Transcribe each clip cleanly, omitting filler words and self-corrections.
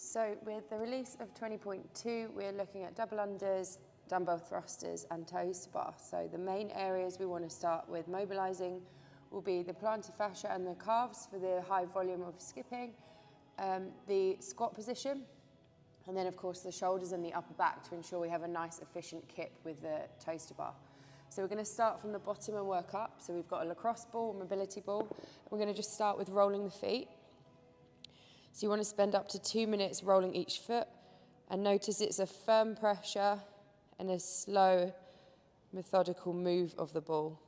So with the release of 20.2, we're looking at double unders, dumbbell thrusters and toes to bar. So the main areas we want to start with mobilizing will be the plantar fascia and the calves for the high volume of skipping, the squat position, and then of course the shoulders and the upper back to ensure we have a nice efficient kip with the toes to bar. So we're going to start from the bottom and work up. So we've got a lacrosse ball, mobility ball. We're going to just start with rolling the feet. So you want to spend up to 2 minutes rolling each foot, and notice it's a firm pressure and a slow, methodical move of the ball.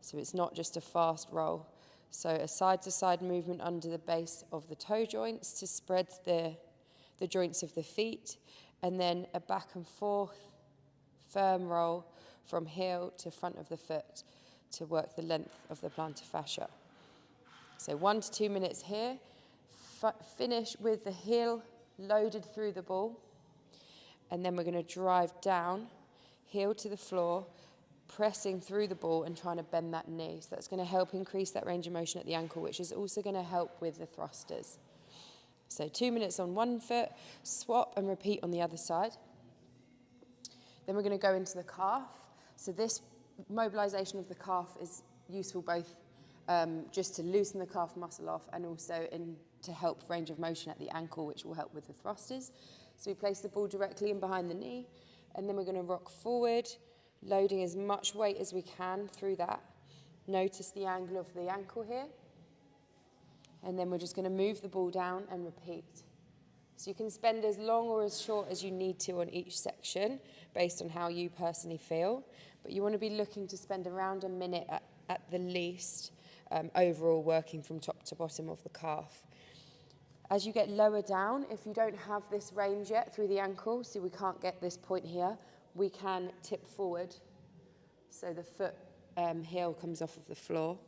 So it's not just a fast roll. So a side-to-side movement under the base of the toe joints to spread the joints of the feet, and then a back and forth firm roll from heel to front of the foot to work the length of the plantar fascia. So 1 to 2 minutes here. Finish with the heel loaded through the ball, and then we're going to drive down, heel to the floor, pressing through the ball and trying to bend that knee. So that's going to help increase that range of motion at the ankle, which is also going to help with the thrusters. So 2 minutes on one foot, swap and repeat on the other side. Then we're going to go into the calf. So this mobilization of the calf is useful both just to loosen the calf muscle off and also to help range of motion at the ankle, which will help with the thrusters. So we place the ball directly in behind the knee, and then we're going to rock forward, loading as much weight as we can through that. Notice the angle of the ankle here. And then we're just going to move the ball down and repeat. So you can spend as long or as short as you need to on each section based on how you personally feel. But you want to be looking to spend around a minute at the least overall working from top to bottom of the calf. As you get lower down, if you don't have this range yet through the ankle, so we can't get this point here, we can tip forward. So the foot heel comes off of the floor.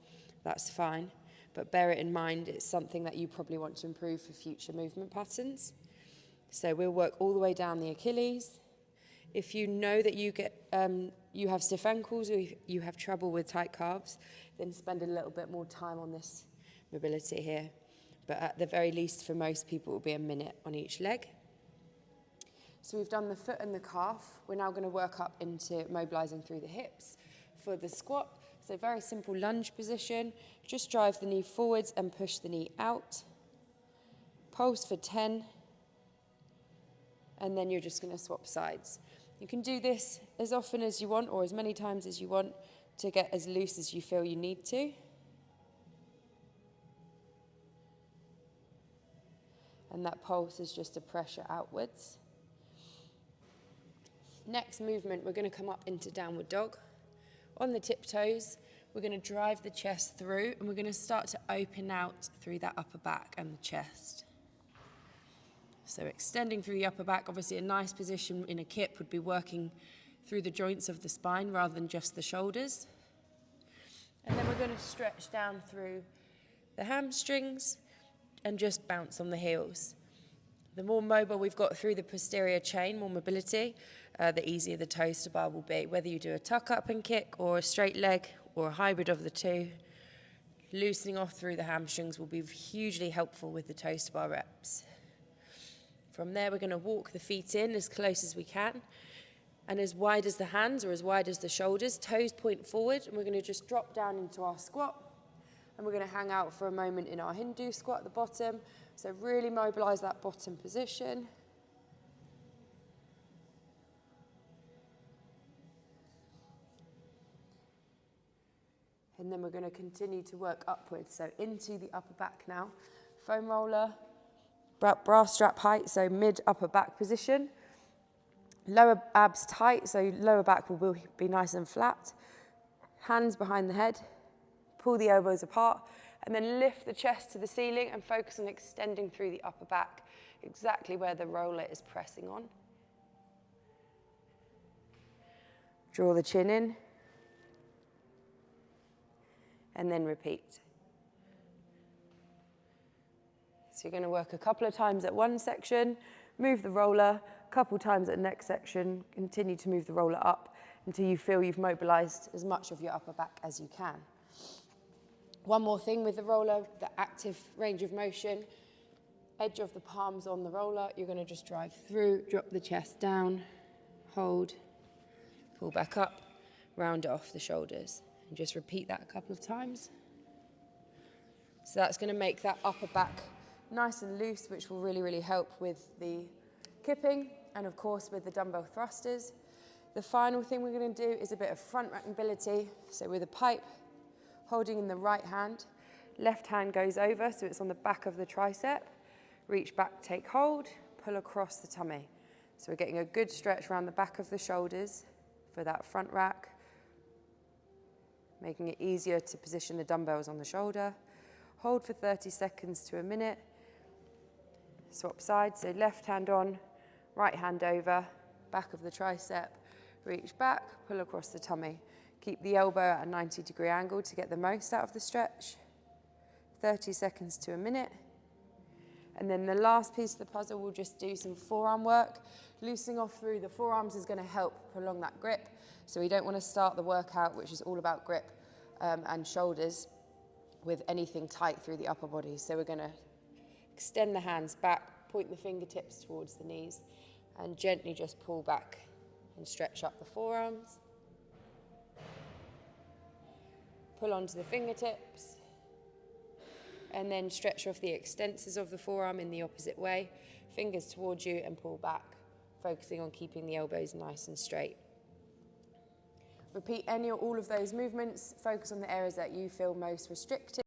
That's fine. But bear it in mind, it's something that you probably want to improve for future movement patterns. So we'll work all the way down the Achilles. If you know that you have stiff ankles or you have trouble with tight calves, then spend a little bit more time on this mobility here. But at the very least, for most people, it will be a minute on each leg. So we've done the foot and the calf. We're now going to work up into mobilizing through the hips for the squat. So very simple lunge position. Just drive the knee forwards and push the knee out. Pulse for 10. And then you're just going to swap sides. You can do this as often as you want or as many times as you want to get as loose as you feel you need to. And that pulse is just a pressure outwards. Next movement, we're going to come up into downward dog. On the tiptoes, we're going to drive the chest through, and we're going to start to open out through that upper back and the chest. So extending through the upper back, obviously a nice position in a kip would be working through the joints of the spine rather than just the shoulders. And then we're going to stretch down through the hamstrings and just bounce on the heels. The more mobile we've got through the posterior chain, more mobility, the easier the toes to bar will be. Whether you do a tuck up and kick or a straight leg or a hybrid of the two, loosening off through the hamstrings will be hugely helpful with the toes to bar reps. From there, we're going to walk the feet in as close as we can and as wide as the hands or as wide as the shoulders. Toes point forward, and we're going to just drop down into our squat. And we're going to hang out for a moment in our Hindu squat at the bottom. So really mobilize that bottom position. And then we're going to continue to work upwards. So into the upper back now. Foam roller, bra strap height, so mid upper back position. Lower abs tight, so lower back will be nice and flat. Hands behind the head. Pull the elbows apart, and then lift the chest to the ceiling and focus on extending through the upper back, exactly where the roller is pressing on. Draw the chin in, and then repeat. So you're going to work a couple of times at one section, move the roller, a couple times at the next section, continue to move the roller up until you feel you've mobilized as much of your upper back as you can. One more thing with the roller, the active range of motion. edge of the palms on the roller, you're going to just drive through, drop the chest down, hold, pull back up, round off the shoulders, and just repeat that a couple of times. So that's going to make that upper back nice and loose, which will really, really help with the kipping and of course with the dumbbell thrusters. The final thing we're going to do is a bit of front rack mobility. So with a pipe, holding in the right hand, left hand goes over, so it's on the back of the tricep. Reach back, take hold, pull across the tummy. So we're getting a good stretch around the back of the shoulders for that front rack, making it easier to position the dumbbells on the shoulder. Hold for 30 seconds to a minute. Swap sides, so left hand on, right hand over, back of the tricep, reach back, pull across the tummy. Keep the elbow at a 90-degree angle to get the most out of the stretch. 30 seconds to a minute. And then the last piece of the puzzle, we'll just do some forearm work. Loosening off through the forearms is going to help prolong that grip. So we don't want to start the workout, which is all about grip and shoulders, with anything tight through the upper body. So we're going to extend the hands back, point the fingertips towards the knees, and gently just pull back and stretch up the forearms. Pull onto the fingertips, and then stretch off the extensors of the forearm in the opposite way. Fingers towards you and pull back, focusing on keeping the elbows nice and straight. Repeat any or all of those movements. Focus on the areas that you feel most restricted.